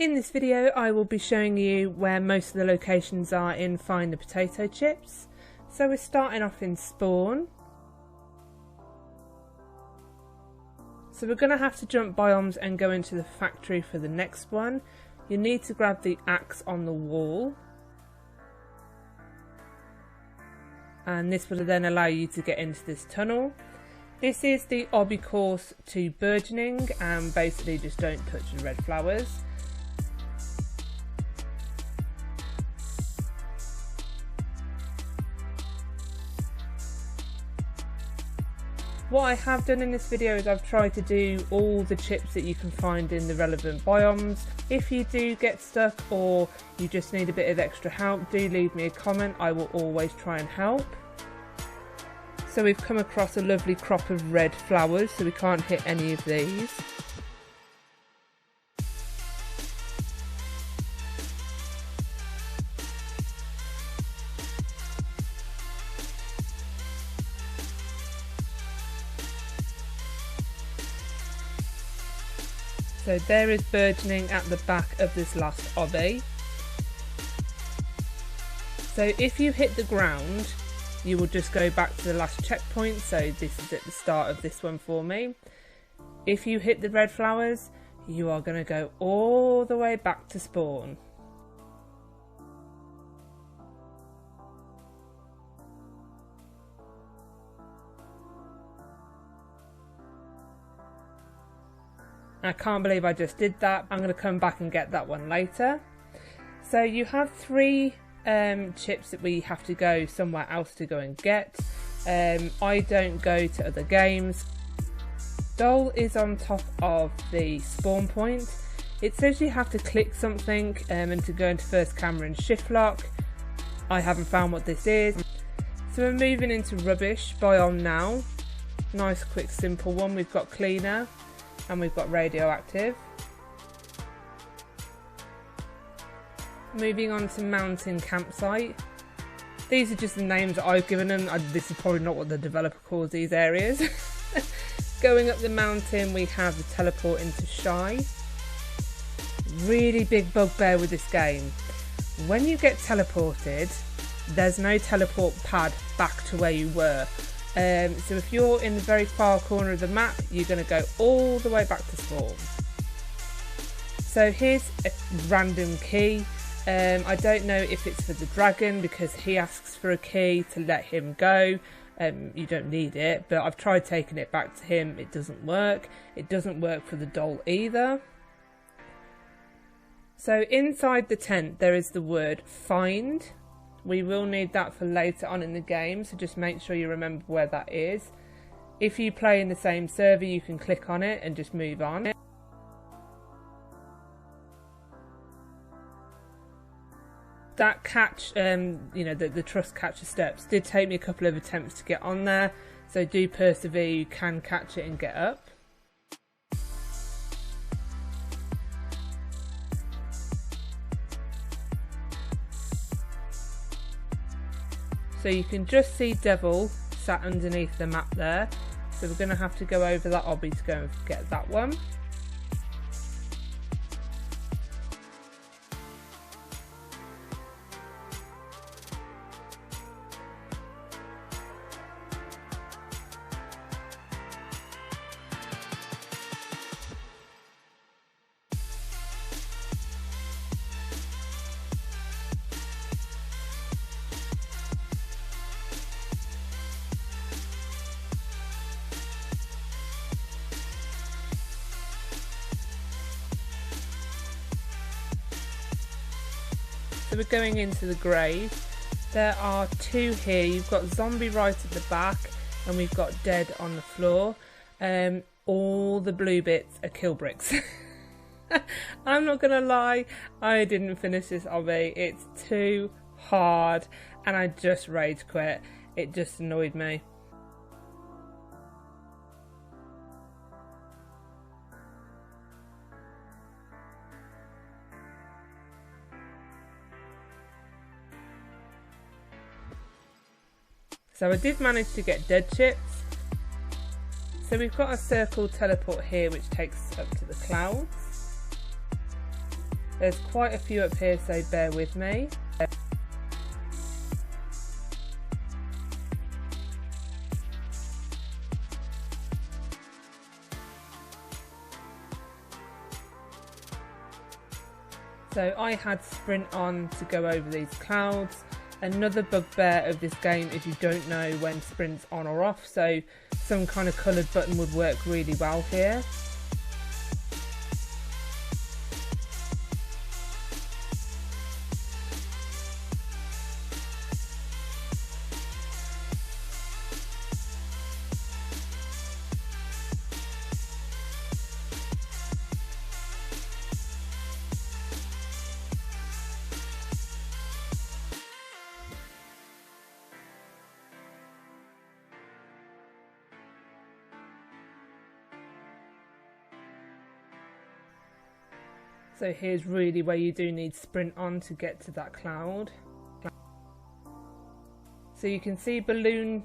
In this video I will be showing you where most of the locations are in Find the Potato Chips. So we're starting off in Spawn. So we're going to have to jump biomes and go into the factory for the next one. You need to grab the axe on the wall. And this will then allow you to get into this tunnel. This is the obby course to burgeoning, and basically just don't touch the red flowers. What I have done in this video is I've tried to do all the chips that you can find in the relevant biomes. If you do get stuck or you just need a bit of extra help, do leave me a comment. I will always try and help. So we've come across a lovely crop of red flowers, so we can't hit any of these. So there is burgeoning at the back of this last obby. So if you hit the ground, you will just go back to the last checkpoint. So this is at the start of this one for me. If you hit the red flowers, you are going to go all the way back to spawn. I can't believe I just did that. I'm going to come back and get that one later. So you have three chips that we have to go somewhere else to go and get. I don't go to other games. Doll is on top of the spawn point. It says you have to click something and to go into first camera and shift lock. I haven't found what this is. So we're moving into rubbish biome now. Nice quick simple one. We've got cleaner and we've got radioactive. Moving on to mountain campsite. These are just the names that I've given them. This is probably not what the developer calls these areas. Going up the mountain we have the teleport into Shy. Really big bugbear with this game. When you get teleported, there's no teleport pad back to where you were. So if you're in the very far corner of the map, you're going to go all the way back to spawn. So here's a random key. I don't know if it's for the dragon because he asks for a key to let him go. You don't need it, but I've tried taking it back to him. It doesn't work. It doesn't work for the doll either. So inside the tent there is the word find. We will need that for later on in the game, so just make sure you remember where that is. If you play in the same server, you can click on it and just move on. That catch, the trust catcher steps did take me a couple of attempts to get on there, so do persevere, you can catch it and get up. So you can just see Devil sat underneath the map there. So we're going to have to go over that obby to go and get that one. So we're going into the grave. There are two here. You've got zombie right at the back and we've got dead on the floor. All the blue bits are kill bricks. I'm not gonna lie, I didn't finish this obby. It's too hard and I just rage quit. It just annoyed me. So I did manage to get dead chips. So we've got a circle teleport here which takes us up to the clouds. There's quite a few up here, so bear with me. So I had sprint on to go over these clouds. Another bugbear of this game is you don't know when sprint's on or off, so some kind of coloured button would work really well here. So here's really where you do need sprint on to get to that cloud. So you can see balloon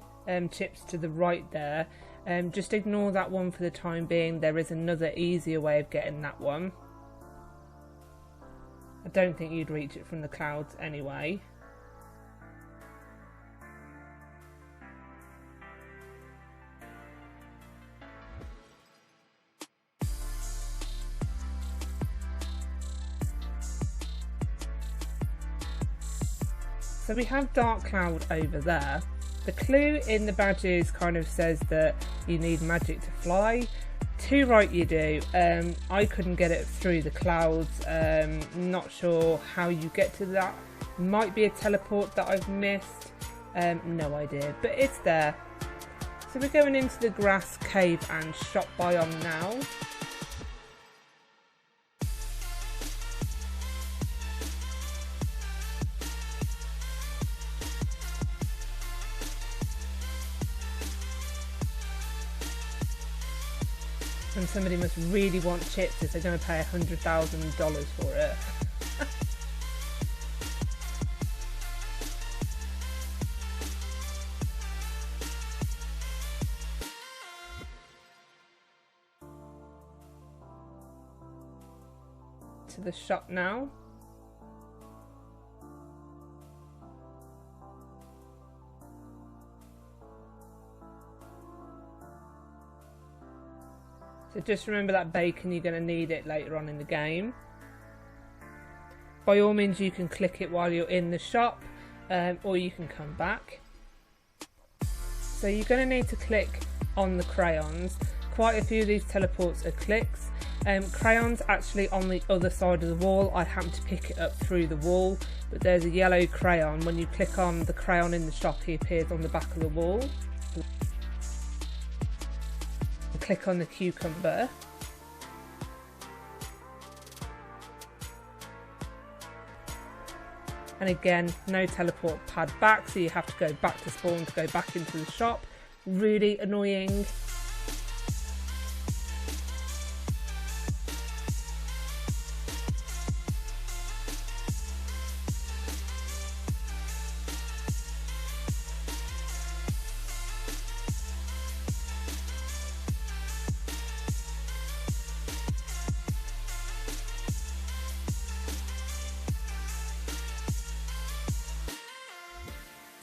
chips to the right there. Just ignore that one for the time being. There is another easier way of getting that one. I don't think you'd reach it from the clouds anyway. So we have dark cloud over there. The clue in the badges kind of says that you need magic to fly. Too right you do. I couldn't get it through the clouds. Not sure how you get to that. Might be a teleport that I've missed. No idea, but it's there. So we're going into the grass cave and shop biome now. And somebody must really want chips if they're going to pay $100,000 for it. To the shop now. So just remember that bacon, you're going to need it later on in the game. By all means you can click it while you're in the shop, or you can come back. So you're going to need to click on the crayons. Quite a few of these teleports are clicks. Crayons actually on the other side of the wall. I happened to pick it up through the wall, but there's a yellow crayon. When you click on the crayon in the shop, he appears on the back of the wall. Click on the cucumber. And again, no teleport pad back, so you have to go back to spawn to go back into the shop. Really annoying.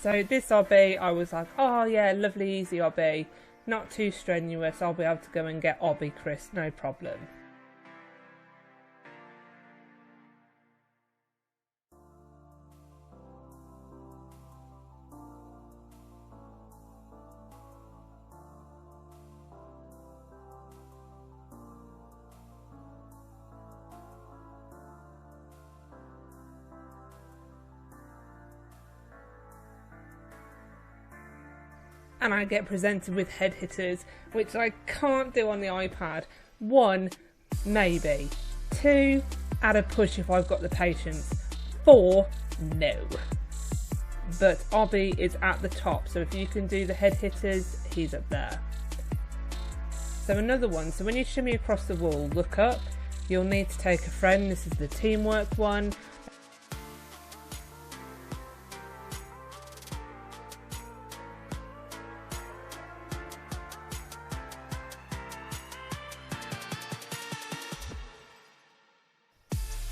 So this obby, I was like, oh yeah, lovely easy obby, not too strenuous, I'll be able to go and get obby Chris, no problem. And I get presented with head hitters, which I can't do on the iPad. 1, maybe. 2, add a push if I've got the patience. 4, no. But Obby is at the top, so if you can do the head hitters, he's up there. So another one, so when you shimmy across the wall, look up. You'll need to take a friend. This is the teamwork one.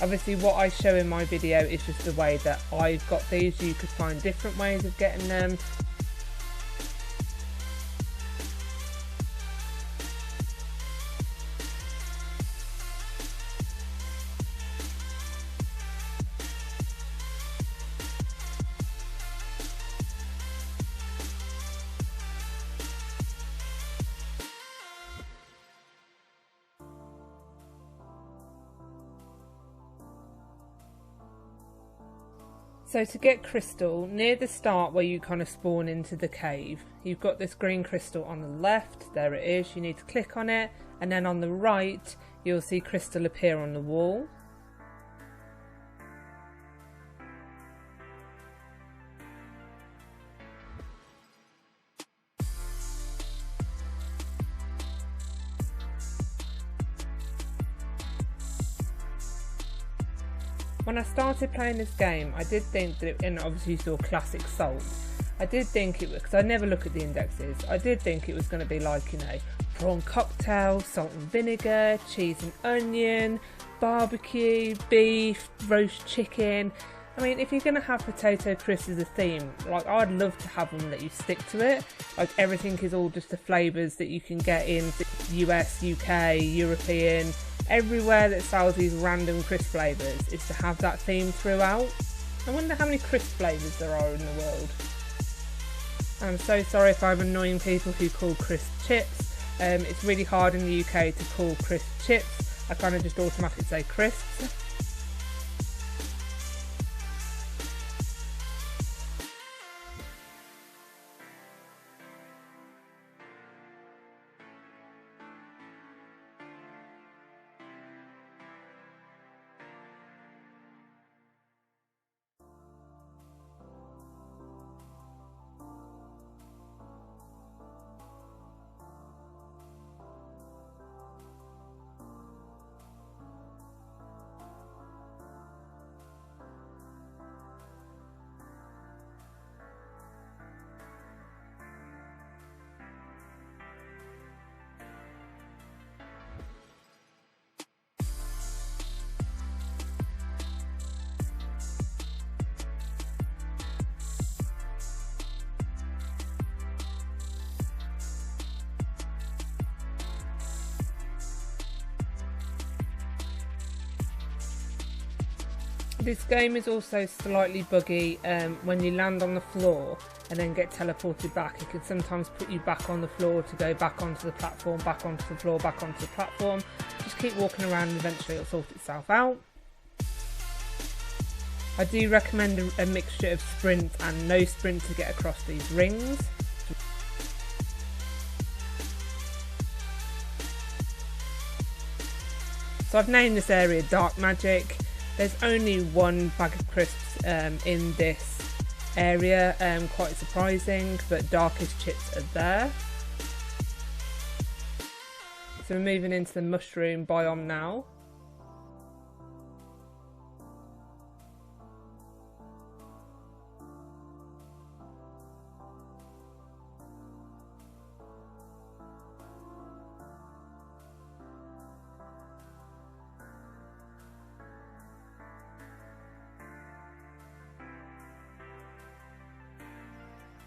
Obviously what I show in my video is just the way that I've got these. You could find different ways of getting them. So to get crystal, near the start where you kind of spawn into the cave, you've got this green crystal on the left, there it is, you need to click on it, and then on the right you'll see crystal appear on the wall. When I started playing this game, I did think that, and obviously you saw classic salt, I did think it was, because I never look at the indexes, I did think it was going to be like, you know, prawn cocktail, salt and vinegar, cheese and onion, barbecue, beef, roast chicken. I mean, if you're going to have potato crisps as a theme, like I'd love to have one that you stick to it. Like everything is all just the flavours that you can get in US, UK, European, everywhere that sells these random crisp flavours is to have that theme throughout. I wonder how many crisp flavours there are in the world. I'm so sorry if I'm annoying people who call crisp chips. It's really hard in the UK to call crisp chips. I kind of just automatically say crisps. This game is also slightly buggy. When you land on the floor and then get teleported back, it can sometimes put you back on the floor to go back onto the platform, back onto the floor, back onto the platform. Just keep walking around and eventually it'll sort itself out. I do recommend a mixture of sprint and no sprint to get across these rings. So I've named this area Dark Magic. There's only one bag of crisps in this area, quite surprising, but darkest chips are there. So we're moving into the mushroom biome now.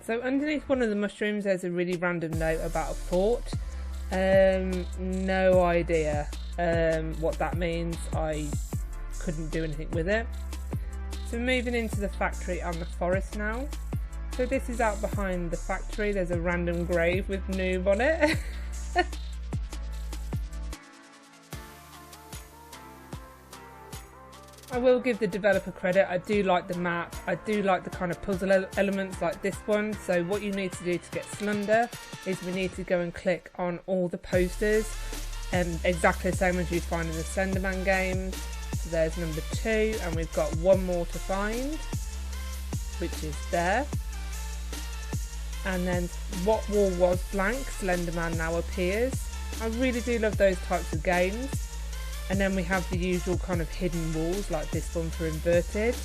So underneath one of the mushrooms there's a really random note about a fort. No idea what that means. I couldn't do anything with it. So moving into the factory and the forest now. So this is out behind the factory. There's a random grave with noob on it. I will give the developer credit. I do like the map. I do like the kind of puzzle elements like this one. So what you need to do to get Slender is we need to go and click on all the posters, exactly the same as you find in the Slenderman games. So there's number 2, and we've got one more to find, which is there. And then what wall was blank, Slenderman now appears. I really do love those types of games. And then we have the usual kind of hidden walls like this one for inverted.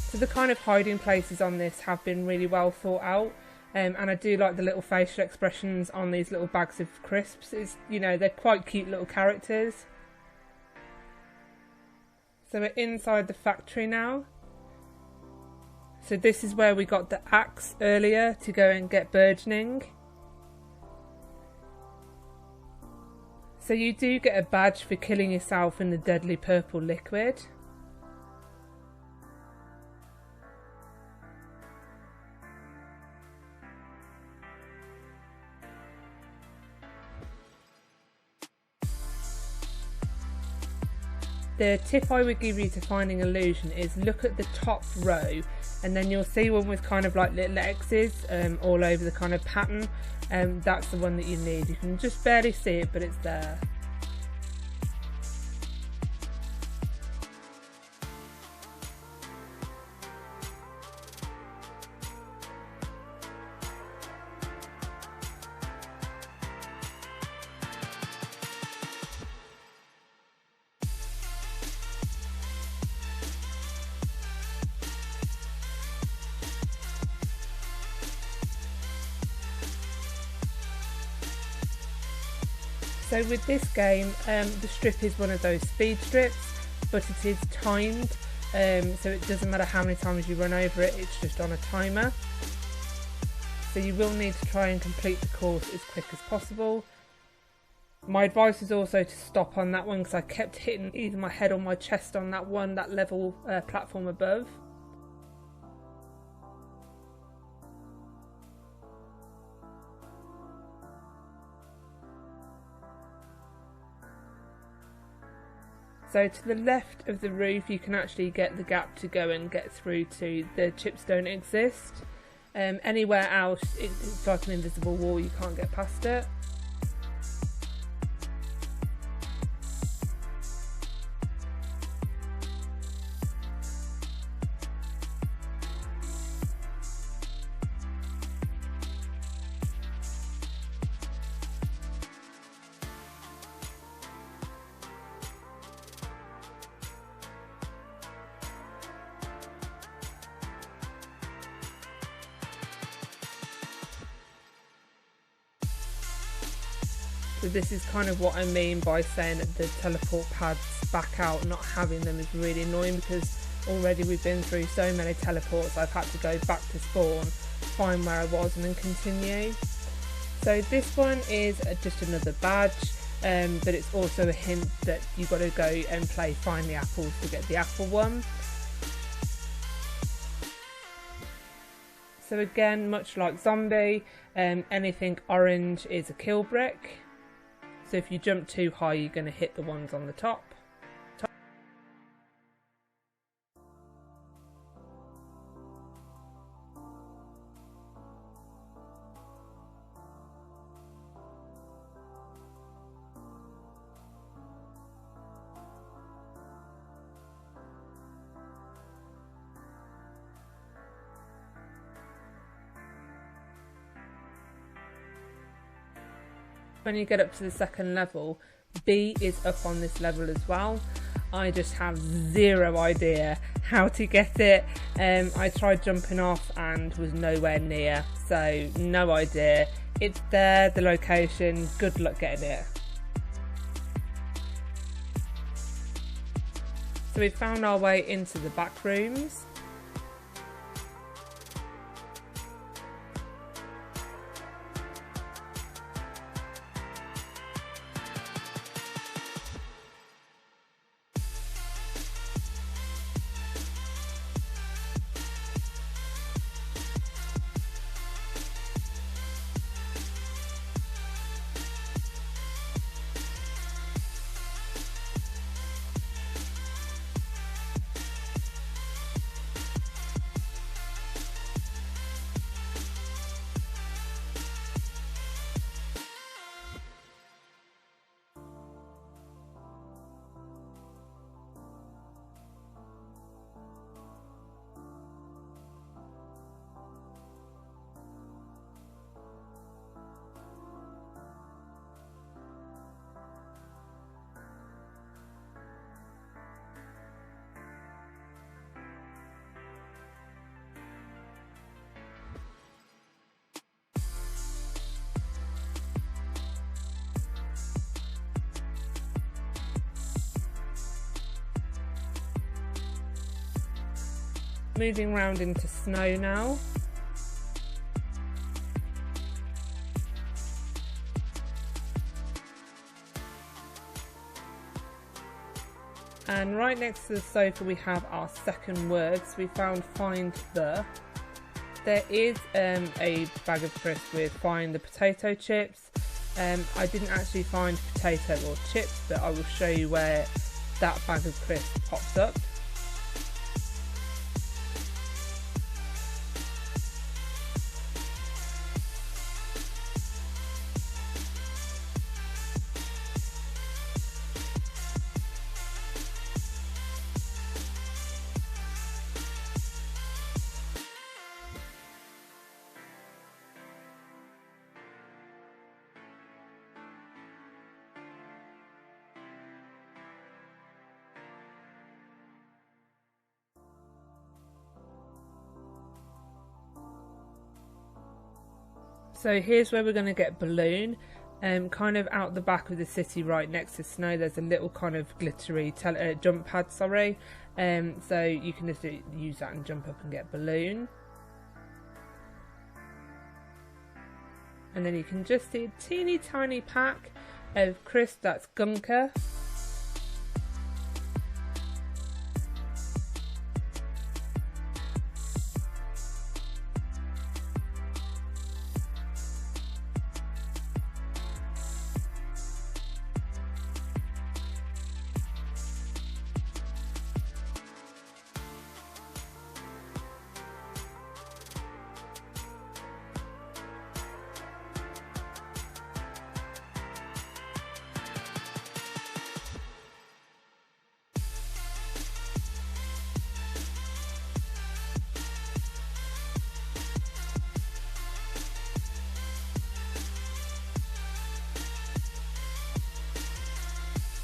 So the kind of hiding places on this have been really well thought out. And I do like the little facial expressions on these little bags of crisps. It's, you know, they're quite cute little characters. So we're inside the factory now. So this is where we got the axe earlier to go and get burgeoning. So you do get a badge for killing yourself in the deadly purple liquid. The tip I would give you to finding illusion is look at the top row, and then you'll see one with kind of like little X's all over the kind of pattern. That's the one that you need. You can just barely see it, but it's there. So with this game, the strip is one of those speed strips, but it is timed, so it doesn't matter how many times you run over it, it's just on a timer. So you will need to try and complete the course as quick as possible. My advice is also to stop on that one because I kept hitting either my head or my chest on that one, that level platform above. So to the left of the roof you can actually get the gap to go and get through to the chips don't exist. Anywhere else it's like an invisible wall, you can't get past it. So this is kind of what I mean by saying that the teleport pads back out, not having them is really annoying, because already we've been through so many teleports I've had to go back to spawn, find where I was and then continue. So this one is just another badge, but it's also a hint that you've got to go and play Find the Apples to get the apple one. So again, much like Zombie, anything orange is a kill brick. So if you jump too high, you're going to hit the ones on the top. When you get up to the second level, B is up on this level as well. I just have zero idea how to get it. I tried jumping off and was nowhere near, so no idea. It's there, the location, good luck getting it. So we found our way into the back rooms. Moving around into snow now. And right next to the sofa we have our second words. We found find the. There is a bag of crisps with find the potato chips. I didn't actually find potato or chips, but I will show you where that bag of crisps pops up. So here's where we're going to get balloon. Kind of out the back of the city right next to snow, there's a little kind of glittery jump pad, sorry. So you can just use that and jump up and get balloon. And then you can just see a teeny tiny pack of crisps, that's Gunker.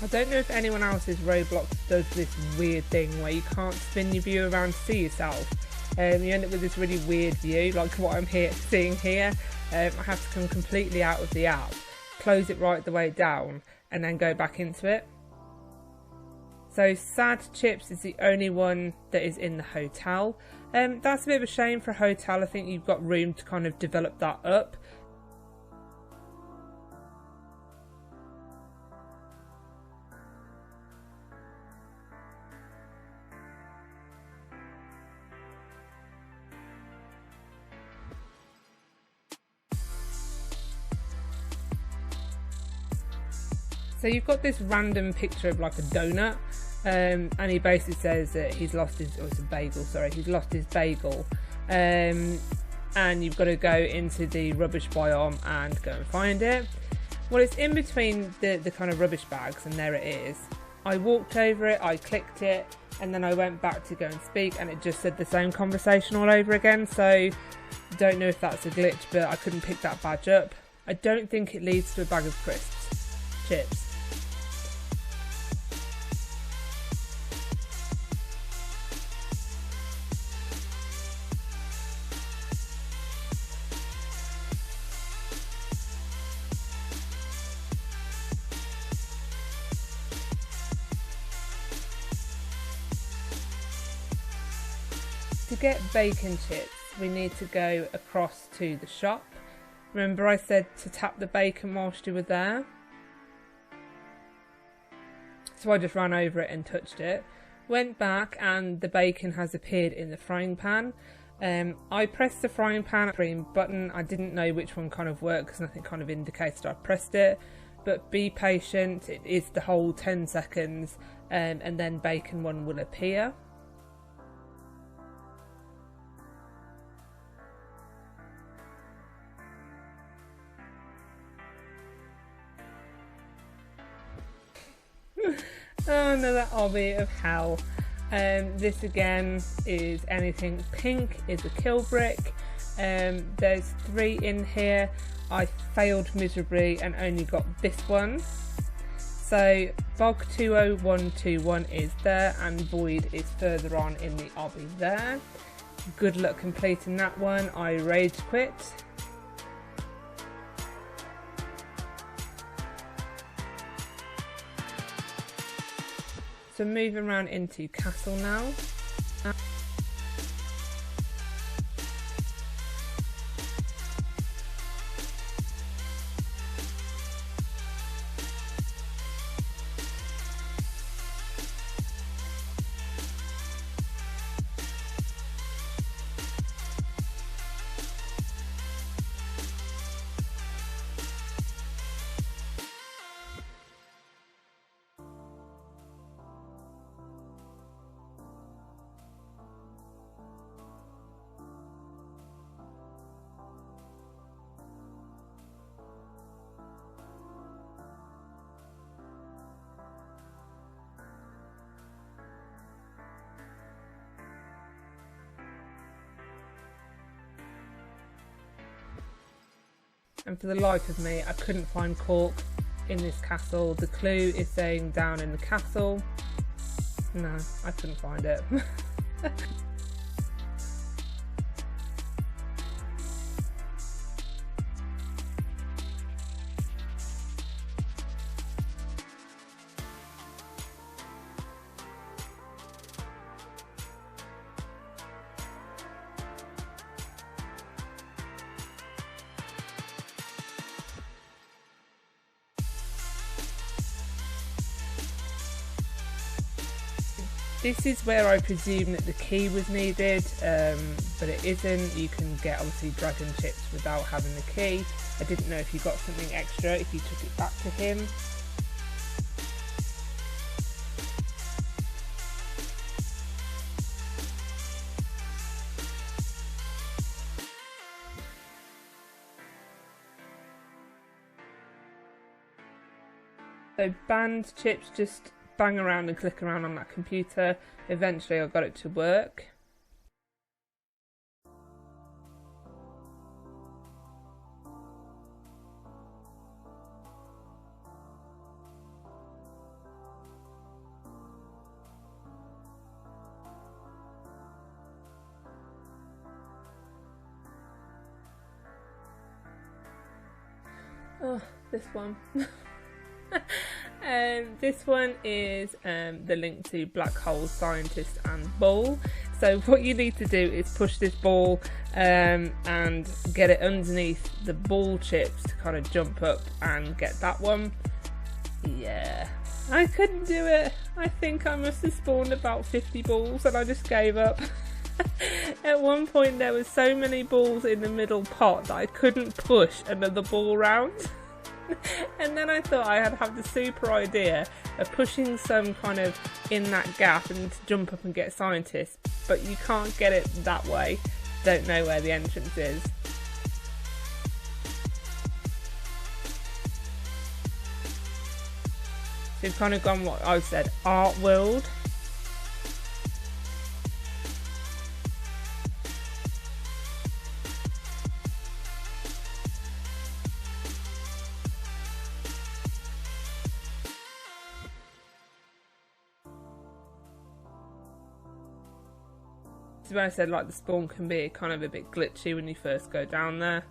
I don't know if anyone else's Roblox does this weird thing where you can't spin your view around to see yourself. You end up with this really weird view, like what I'm seeing here. I have to come completely out of the app, close it right the way down, and then go back into it. So Sad Chips is the only one that is in the hotel. That's a bit of a shame for a hotel. I think you've got room to kind of develop that up. So you've got this random picture of like a donut, and he basically says that he's lost his, or it's a bagel, sorry, he's lost his bagel, and you've got to go into the rubbish biome and go and find it. Well, it's in between the kind of rubbish bags, and there it is. I walked over it, I clicked it, and then I went back to go and speak, and it just said the same conversation all over again. So don't know if that's a glitch, but I couldn't pick that badge up. I don't think it leads to a bag of crisps, chips. To get bacon chips, we need to go across to the shop. Remember I said to tap the bacon whilst you were there? So I just ran over it and touched it. Went back and the bacon has appeared in the frying pan. I pressed the frying pan green button. I didn't know which one kind of worked because nothing kind of indicated I pressed it. But be patient, it is the whole 10 seconds and then bacon one will appear. Oh, another obby of hell. This again is anything pink, is a kill brick. There's 3 in here. I failed miserably and only got this one. So Bog 20121 is there and Void is further on in the obby there. Good luck completing that one. I rage quit. So moving around into Castle now. and for the life of me I couldn't find cork in this castle. The clue is saying down in the castle. No, I couldn't find it. This is where I presume that the key was needed, but it isn't. You can get obviously dragon chips without having the key. I didn't know if you got something extra if you took it back to him. So banned chips, just bang around and click around on that computer. Eventually I got it to work. Oh, this one. This one is the link to Black Hole Scientist and Ball. So what you need to do is push this ball and get it underneath the ball chips to kind of jump up and get that one. Yeah, I couldn't do it. I think I must have spawned about 50 balls and I just gave up. At one point there was so many balls in the middle pot that I couldn't push another ball round. And then I thought I had to have the super idea of pushing some kind of in that gap and to jump up and get scientists, but you can't get it that way. Don't know where the entrance is. So we've kind of gone what I've said, art world. This is where I said like the spawn can be kind of a bit glitchy when you first go down there.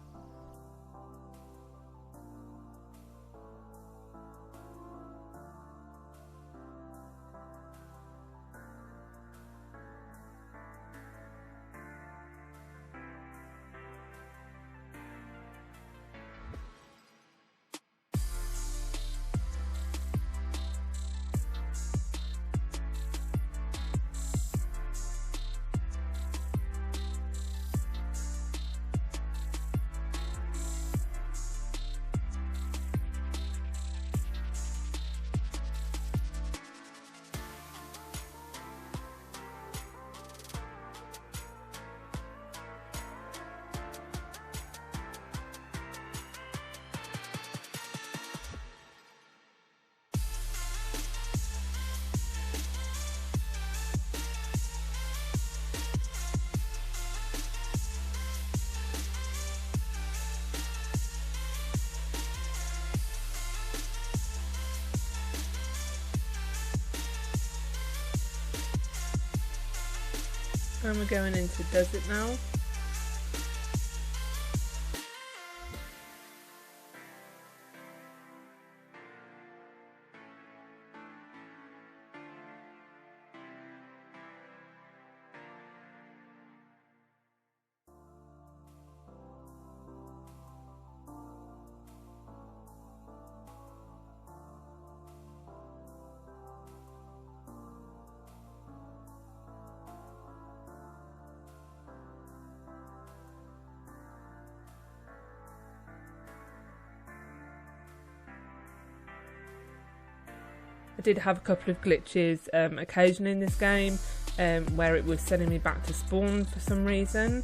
And we're going into desert now. I did have a couple of glitches occasionally in this game where it was sending me back to spawn for some reason.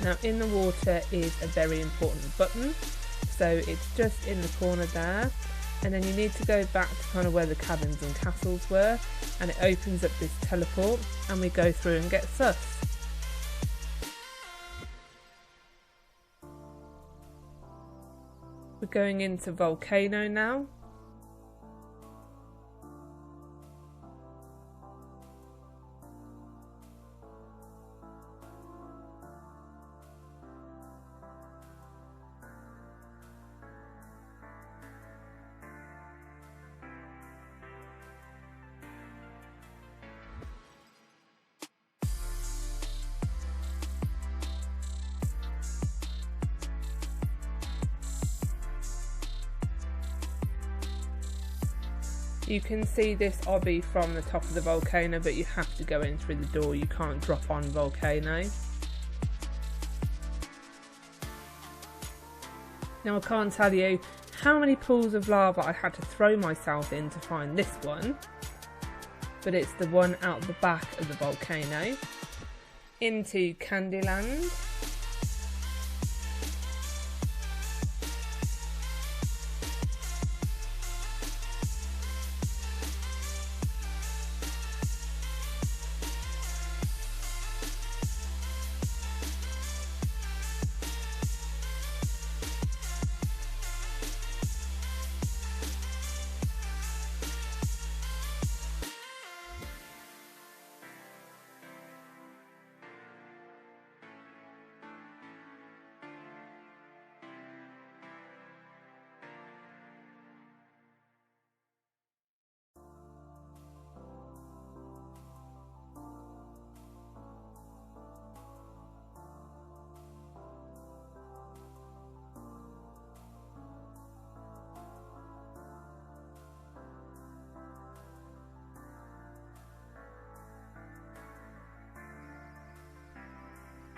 Now in the water is a very important button, so it's just in the corner there, and then you need to go back to kind of where the cabins and castles were, and it opens up this teleport and we go through and get sus. We're going into Volcano now. You can see this obby from the top of the volcano, but you have to go in through the door, you can't drop on Volcano. Now I can't tell you how many pools of lava I had to throw myself in to find this one, but it's the one out the back of the volcano. Into Candyland.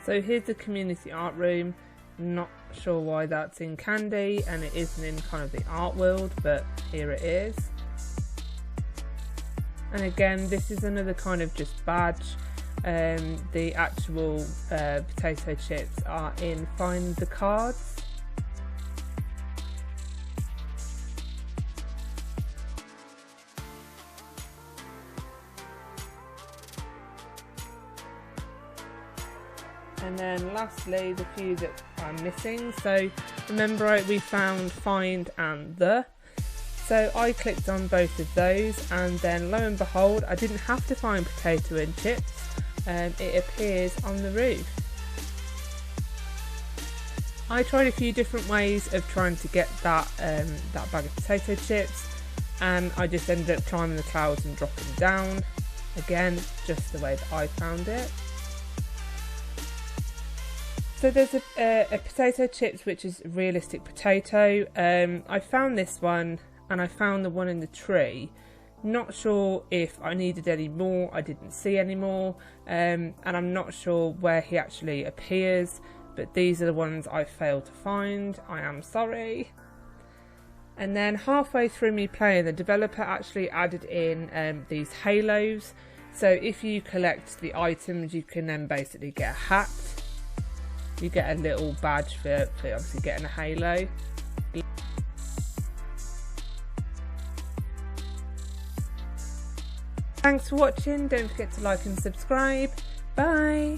So here's the community art room. Not sure why that's in Candy and it isn't in kind of the art world, but here it is. And again, this is another kind of just badge. The actual potato chips are in Find the Cards. And then lastly, the few that I'm missing. So remember we found Find and The. So I clicked on both of those and then lo and behold, I didn't have to find potato and chips. It appears on the roof. I tried a few different ways of trying to get that bag of potato chips, and I just ended up climbing the clouds and dropping down. Again, just the way that I found it. So there's a potato chips which is realistic potato. I found this one and I found the one in the tree. Not sure if I needed any more, I didn't see any more, and I'm not sure where he actually appears, but these are the ones I failed to find. I am sorry. And then halfway through me playing, the developer actually added in these halos. So if you collect the items, you can then basically get a hat. You get a little badge for obviously getting a halo. Thanks for watching, don't forget to like and subscribe. Bye!